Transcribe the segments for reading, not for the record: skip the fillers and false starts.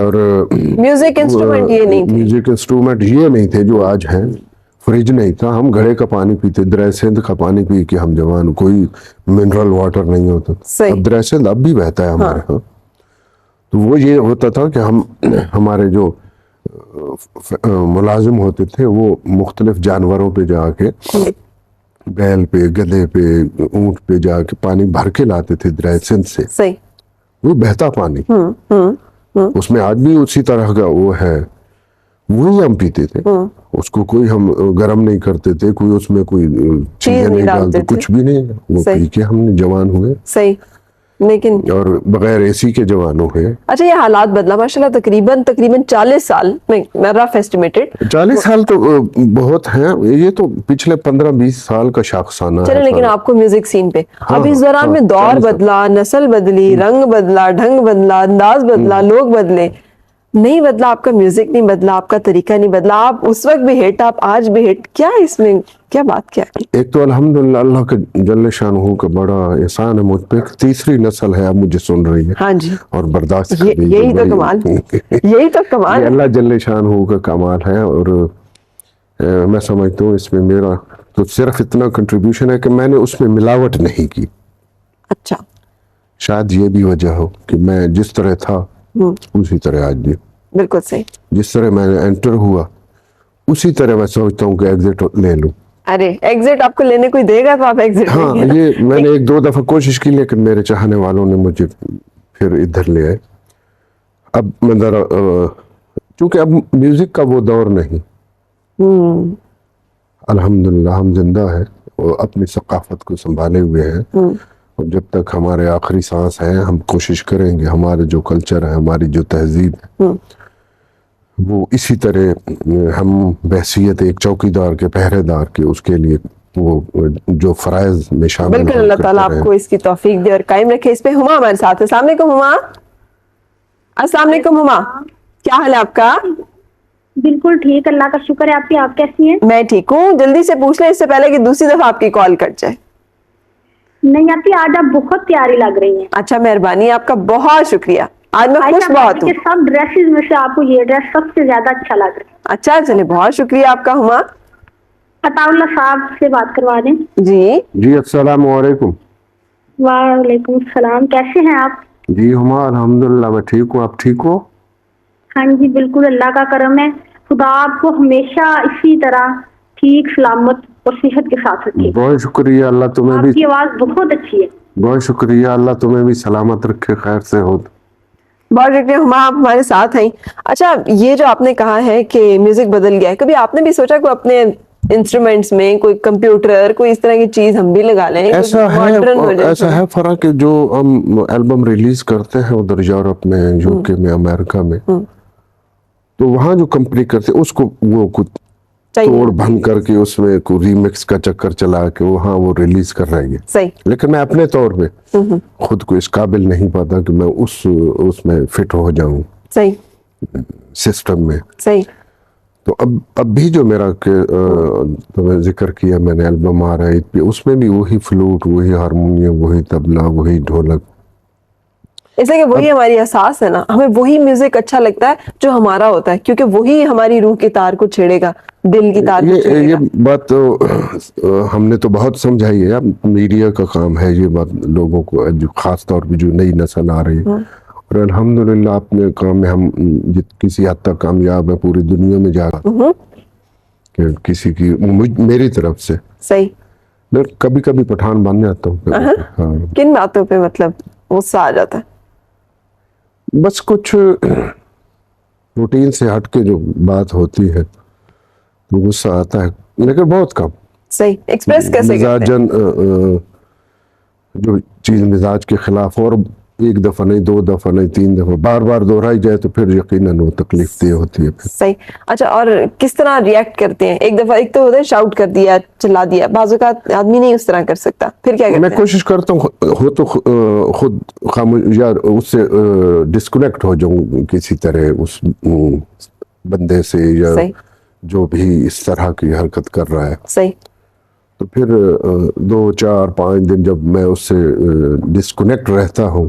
اور music instrument یہ نہیں تھے، میوزک انسٹرومنٹ یہ نہیں تھے جو آج ہیں. فریج نہیں تھا, ہم گھڑے کا پانی پیتے, دریا سندھ کا پانی پی کے ہم جوان, کوئی منرل واٹر نہیں ہوتا. اب دریا سندھ اب بھی بہتا ہے ہمارے ہاں. تو وہ یہ ہوتا تھا کہ ہمارے جو ملازم ہوتے تھے وہ مختلف جانوروں پہ جا کے, بیل پہ, گدھے پہ, اونٹ پہ جا کے پانی بھر کے لاتے تھے دریا سندھ سے. وہ بہتا پانی, اس میں آج بھی اسی طرح کا وہ ہے, وہی ہم پیتے تھے. اس کو کوئی ہم گرم نہیں کرتے تھے, کوئی اس میں کوئی چیزیں نہیں ڈالتے, کچھ بھی نہیں. وہ پی کے ہم جوان ہوئے. صحیح. لیکن اور بغیر اے سی کے جوان ہوئے. اچھا, یہ حالات بدلا ماشاءاللہ تقریباً 40 سال میں رف ایسٹیمیٹڈ 40 سال تو بہت ہیں, یہ تو پچھلے 15-20 سال کا شاخسانہ ہے. چلے لیکن آپ کو میوزک سین پہ اب اس دوران میں دور بدلا, نسل بدلی, رنگ بدلا, ڈھنگ بدلا, انداز بدلا, لوگ بدلے, نہیں بدلا آپ کا میوزک, نہیں بدلا آپ کا طریقہ, نہیں بدلا آپ اس وقت بھی ہٹ, آپ آج بھی ہٹ. کیا اس میں کیا بات کیا ہے؟ ایک تو الحمدللہ اللہ کے جل شانہ کا بڑا احسان ہے مجھ پہ, تیسری نسل ہے اب مجھے سن رہی ہے. ہاں جی, اور برداشت کر رہی ہے. یہی تو کمال, یہی تو کمال ہے, اللہ جل شانہ کا کمال ہے. اور میں سمجھتا ہوں اس میں میرا تو صرف اتنا کنٹریبیوشن ہے کہ میں نے اس میں ملاوٹ نہیں کی. اچھا, شاید یہ بھی وجہ ہو کہ میں جس طرح تھا اسی طرح آج بھی. بالکل صحیح. جس طرح میں نے انٹر ہوا اسی طرح میں سوچتا ہوں کہ ایگزٹ لے لوں. ارے ایگزٹ آپ کو لینے کوئی دے گا تو آپ ایگزٹ لیں گے. ہاں, یہ میں نے 1-2 دفعہ کوشش کی لیکن میرے چاہنے والوں نے مجھے پھر ادھر لے آئے. اب میں ذرا چونکہ اب میوزک کا وہ دور نہیں, الحمدللہ ہم زندہ ہیں اور اپنی ثقافت کو سنبھالے ہوئے ہیں. اور جب تک ہمارے آخری سانس ہے ہم کوشش کریں گے ہمارے جو کلچر ہے, ہماری جو تہذیب ہے, وہ اسی طرح ہم بحثیت ایک چوکیدار کے, پہرے دار کے, اس کے لیے وہ جو فرائض میں شامل. بالکل, اللہ تعالیٰ آپ کو اس کی توفیق دے اور قائم رکھے. اس پہ ہما ہمارے ساتھ ہے. السلام علیکم ہما. السلام علیکم ہما, کیا حال ہے آپ کا؟ بالکل ٹھیک, اللہ کا شکر ہے. آپ کیسی ہیں؟ میں ٹھیک ہوں. جلدی سے پوچھ لیں اس سے پہلے کہ دوسری دفعہ آپ کی کال کٹ جائے. نہیں آتی, آج آپ بہت پیاری لگ رہی ہیں. اچھا, مہربانی, آپ کا بہت شکریہ. آج میں خوش بہت ہوں. سب ڈریسز میں سے آپ کو یہ ڈریس سب سے زیادہ اچھا لگ رہا ہے. اچھا, چلے بہت شکریہ آپ کا ہما. عطا اللہ صاحب سے بات کروا دیں. جی السلام علیکم. وعلیکم السلام, کیسے ہیں آپ؟ جی ہما الحمدللہ میں ٹھیک ہوں, آپ ٹھیک ہو؟ ہاں جی بالکل, اللہ کا کرم ہے. خدا آپ کو ہمیشہ اسی طرح ٹھیک, سلامت اور صحت کے ساتھ رکھے. بہت شکریہ, اللہ تمہیں بھی. آپ کی آواز بہت اچھی ہے. بہت شکریہ, اللہ تمہیں بھی سلامت رکھے, خیر سے ہو. بہت شکریہ ہما, آپ ہمارے ساتھ ہیں. اچھا, یہ جو آپ نے کہا ہے کہ میوزک بدل گیا ہے, کبھی آپ نے بھی سوچا کہ اپنے انسٹرومنٹس میں کوئی کمپیوٹر, کوئی اس طرح کی چیز ہم بھی لگا لیں؟ ایسا ہے فرق کہ جو ہم البم ریلیز کرتے ہیں ادھر یورپ میں, UK میں, امریکہ میں, تو وہاں جو کمپنی کرتے اس کو وہ کچھ توڑ بھنگ کر کے اس میں کوئی ریمکس کا چکر چلا کے وہاں وہ ریلیز کر رہی ہے. لیکن میں اپنے طور پہ خود کو اس قابل نہیں پاتا کہ میں اس میں فٹ ہو جاؤں سسٹم میں. تو اب بھی جو میرا ذکر کیا میں نے البم آ رہا ہے, اس میں بھی وہی فلوٹ, وہی ہارمونیم, وہی طبلہ, وہی ڈھولک. اس لیے کہ وہی ہماری احساس ہے نا, ہمیں وہی میوزک اچھا لگتا ہے جو ہمارا ہوتا ہے, کیونکہ وہی ہماری روح کی تار کو چھیڑے گا, دل کی تار کو چھیڑے گا. یہ بات تو ہم نے تو بہت سمجھائی ہے, میڈیا کا کام ہے یہ بات لوگوں کو, جو خاص طور پہ جو نئی نسل آ رہی ہے. اور الحمدللہ اپنے کام میں ہم کسی حد تک کامیاب ہیں پوری دنیا میں جا رہا کہ کسی کی میری طرف سے. صحیح. میں کبھی کبھی پٹھان بن جاتا ہوں. کن باتوں پہ مطلب غصہ آ جاتا ہے؟ بس کچھ روٹین سے ہٹ کے جو بات ہوتی ہے تو غصہ آتا ہے, لیکن بہت کم. صحیح. ایکسپریس کیسے کرتے ہیں؟ جو چیز مزاج کے خلاف, اور ایک دفعہ نہیں, 2 دفعہ نہیں, 3 دفعہ, بار بار دہرائی جائے تو پھر یقیناً وہ تکلیف دہ ہوتی ہے. صحیح. اچھا, اور کس طرح ریئیکٹ کرتے ہیں؟ ایک دفعہ ایک تو ہوتا ہے شاؤٹ کر دیا, چلا دیا, بعض اوقات آدمی نہیں اس طرح کر سکتا, پھر کیا کرتے ہیں؟ میں کوشش کرتا ہوں ہو تو خود یا اس سے ڈسکنیکٹ ہو جاؤں کسی طرح اس بندے سے, یا جو بھی اس طرح کی حرکت کر رہا ہے. صحیح. تو پھر 2, 4, 5 دن جب میں اس سے ڈسکنیکٹ رہتا ہوں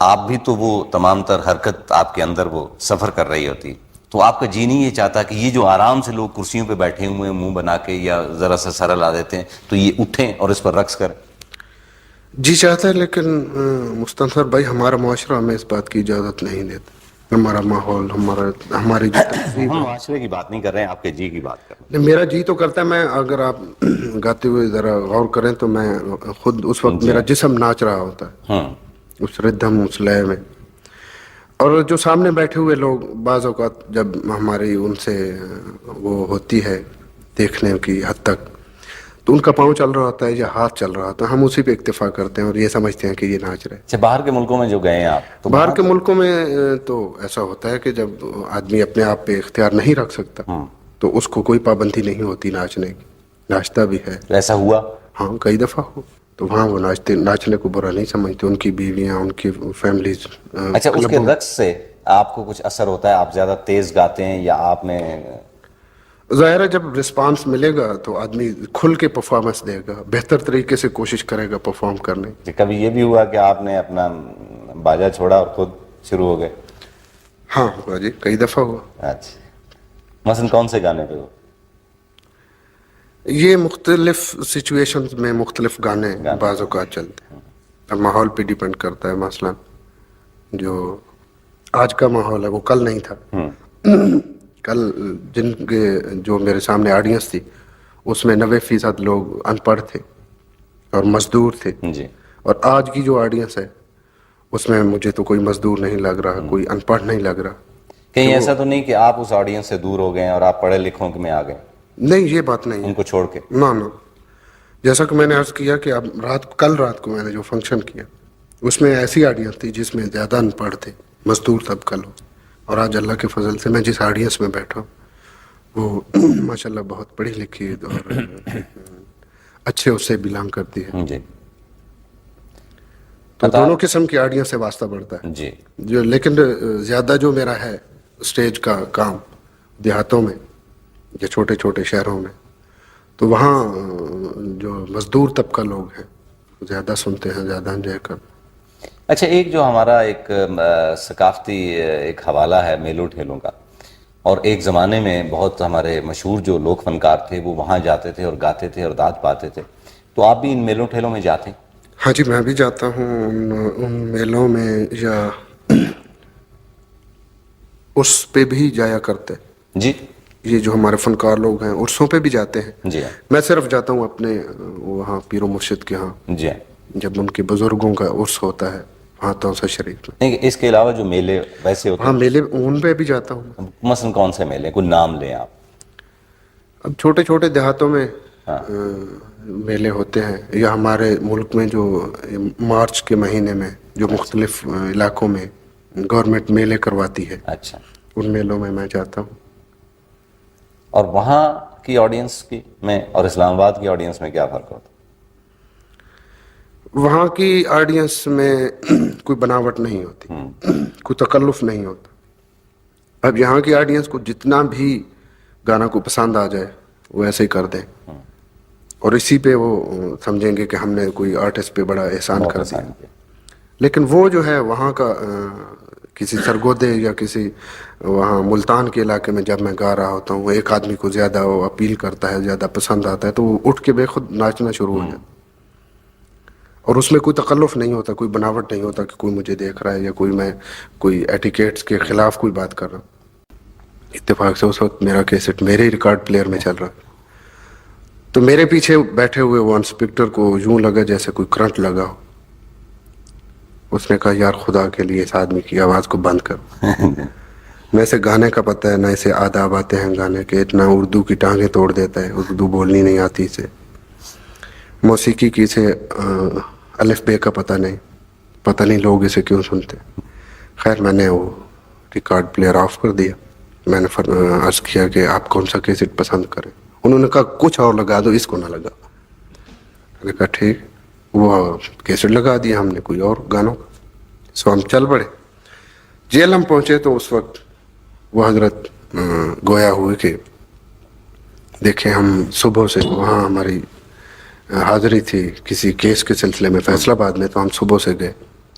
آپ بھی تو وہ تمام تر حرکت آپ کے اندر وہ سفر کر رہی ہوتی, تو آپ کا جی نہیں یہ چاہتا کہ یہ جو آرام سے لوگ کرسیوں پہ بیٹھے ہوئے ہیں منہ بنا کے یا ذرا سا سر لا دیتے ہیں تو یہ اٹھیں اور اس پر رقص کریں؟ جی چاہتا ہے, لیکن مستنصر بھائی ہمارا معاشرہ ہمیں اس بات کی اجازت نہیں دیتا. ہمارا ماحول, ہماری جو تہذیب ہم ہے. معاشرے کی بات نہیں کر رہے ہیں, آپ کے جی کی بات کر رہے میرا جی تو کرتا ہے, میں اگر آپ گاتے ہوئے ذرا غور کریں تو میں خود اس وقت میرا جسم ناچ رہا ہوتا ہے اس ردھم, اس لے میں. اور جو سامنے بیٹھے ہوئے لوگ بعض اوقات جب ہماری ان سے وہ ہوتی ہے دیکھنے کی حد تک, تو ان کا پاؤں چل رہا ہوتا ہے یا ہاتھ چل رہا ہوتا ہے, ہم اسی پہ اکتفا کرتے ہیں اور یہ سمجھتے ہیں کہ یہ ناچ رہے. اچھا, باہر کے ملکوں میں جو گئے ہیں آپ, تو باہر کے ملکوں میں تو ایسا ہوتا ہے کہ جب آدمی اپنے آپ پہ اختیار نہیں رکھ سکتا تو اس کو کوئی پابندی نہیں ہوتی ناچنے کی, ناچتا بھی ہے. ایسا ہوا؟ ہاں, کئی دفعہ ہو. تو وہاں وہ ناچنے کو برا نہیں سمجھتے, ان کی بیویاں, ان کی فیملیز. اچھا, اس کے رقص سے آپ کو کچھ اثر ہوتا ہے؟ آپ زیادہ تیز گاتے ہیں یا آپ میں؟ ظاہر ہے جب رسپانس ملے گا تو آدمی کھل کے پرفارمنس دے گا, بہتر طریقے سے کوشش کرے گا پرفارم کرنے کی. کبھی یہ بھی ہوا کہ آپ نے اپنا باجا چھوڑا اور خود شروع ہو گئے؟ ہاں ہوا جی, کئی دفعہ ہوا. اچھا, مثلا کون سے گانے پہ ہو؟ یہ مختلف سچویشنز میں مختلف گانے بعض اوقات چلتے ہیں, اب ماحول پہ ڈیپینڈ کرتا ہے. مثلا جو آج کا ماحول ہے وہ کل نہیں تھا. کل جن کے جو میرے سامنے آڈینس تھی اس میں 90% لوگ ان پڑھ تھے اور مزدور تھے, جی. اور آج کی جو آڈینس ہے اس میں مجھے تو کوئی مزدور نہیں لگ رہا, کوئی ان پڑھ نہیں لگ رہا. کہیں ایسا تو نہیں کہ آپ اس آڈینس سے دور ہو گئے اور آپ پڑھے لکھوں میں آ گئے؟ نہیں, یہ بات نہیں ان کو چھوڑ کے. نہ جیسا کہ میں نے عرض کیا کہ اب کل رات کو میں نے جو فنکشن کیا اس میں ایسی آڈینس تھی جس میں زیادہ ان پڑھ تھے, مزدور طبقہ لوگ, اور آج اللہ کے فضل سے میں جس آڈینس میں بیٹھا ہوں وہ ماشاءاللہ بہت پڑھی لکھی اور اچھے اس سے بلانگ کرتی ہے. جی. تو دونوں قسم کی آڈینس سے واسطہ بڑھتا ہے. جی. جو لیکن زیادہ جو میرا ہے اسٹیج کا کام دیہاتوں میں یا چھوٹے چھوٹے شہروں میں, تو وہاں جو مزدور طبقہ لوگ ہیں زیادہ سنتے ہیں, زیادہ انجوائے کرتے ہیں. اچھا, ایک جو ہمارا ایک ثقافتی ایک حوالہ ہے میلوں ٹھیلوں کا, اور ایک زمانے میں بہت ہمارے مشہور جو لوک فنکار تھے وہ وہاں جاتے تھے اور گاتے تھے اور داد پاتے تھے, تو آپ بھی ان میلوں ٹھیلوں میں جاتے ہیں؟ ہاں جی, میں بھی جاتا ہوں ان میلوں میں, یا اس پہ بھی جایا کرتے. جی. یہ جو ہمارے فنکار لوگ ہیں عرسوں پہ بھی جاتے ہیں. جی. میں صرف جاتا ہوں اپنے وہاں پیر و مرشد کے ہاں, جی, جب ان کے بزرگوں کا عرس ہوتا ہے وہاں توسہ شریف میں. نہیں, اس کے علاوہ جو میلے ویسے ہوتے ہیں؟ ہاں, میلے ان پہ بھی جاتا ہوں. مثلا کون سے میلے, کوئی نام لیں آپ؟ اب چھوٹے چھوٹے دیہاتوں میں میلے ہوتے ہیں, یا ہمارے ملک میں جو مارچ کے مہینے میں جو مختلف علاقوں میں گورنمنٹ میلے کرواتی ہے, اچھا, ان میلوں میں میں جاتا ہوں. اور وہاں کی آڈینس کی میں اور اسلام آباد کی آڈینس میں کیا فرق ہوتا ہے؟ وہاں کی آڈینس میں کوئی بناوٹ نہیں ہوتی, کوئی تکلف نہیں ہوتا. اب یہاں کی آڈینس کو جتنا بھی گانا کو پسند آ جائے وہ ایسے ہی کر دیں, اور اسی پہ وہ سمجھیں گے کہ ہم نے کوئی آرٹسٹ پہ بڑا احسان کر دیا. لیکن وہ جو ہے وہاں کا کسی سرگودے یا کسی وہاں ملتان کے علاقے میں جب میں گا رہا ہوتا ہوں, ایک آدمی کو زیادہ وہ اپیل کرتا ہے, زیادہ پسند آتا ہے, تو وہ اٹھ کے بے خود ناچنا شروع ہو جاتا. اور اس میں کوئی تکلف نہیں ہوتا, کوئی بناوٹ نہیں ہوتا کہ کوئی مجھے دیکھ رہا ہے یا کوئی ایٹیکیٹس کے خلاف کوئی بات کر رہا ہوں. اتفاق سے اس وقت میرا کیسٹ میرے ہی ریکارڈ پلیئر میں چل رہا, تو میرے پیچھے بیٹھے ہوئے وہ انسپیکٹر کو یوں لگا جیسے کوئی کرنٹ لگا ہو. اس نے کہا, یار خدا کے لیے اس آدمی کی آواز کو بند کر. نہ اسے گانے کا پتہ ہے, نہ اسے آداب آتے ہیں گانے کے, اتنا اردو کی ٹانگیں توڑ دیتا ہے, اردو بولنی نہیں آتی اسے, موسیقی کی اسے الف بے کا پتہ نہیں لوگ اسے کیوں سنتے. خیر میں نے وہ ریکارڈ پلیئر آف کر دیا. میں نے عرض کیا کہ آپ کون سا کیسٹ پسند کریں. انہوں نے کہا کچھ اور لگا دو, اس کو نہ لگا. میں نے کہا ٹھیک. وہ کیسٹ لگا دیا ہم نے کوئی اور گانوں کا. سو ہم چل پڑے. جیل ہم پہنچے تو اس وقت وہ حضرت گویا ہوئے کہ دیکھیں ہم صبح سے وہاں ہماری حاضری تھی کسی کیس کے سلسلے میں فیصل آباد میں, تو ہم صبح سے گئے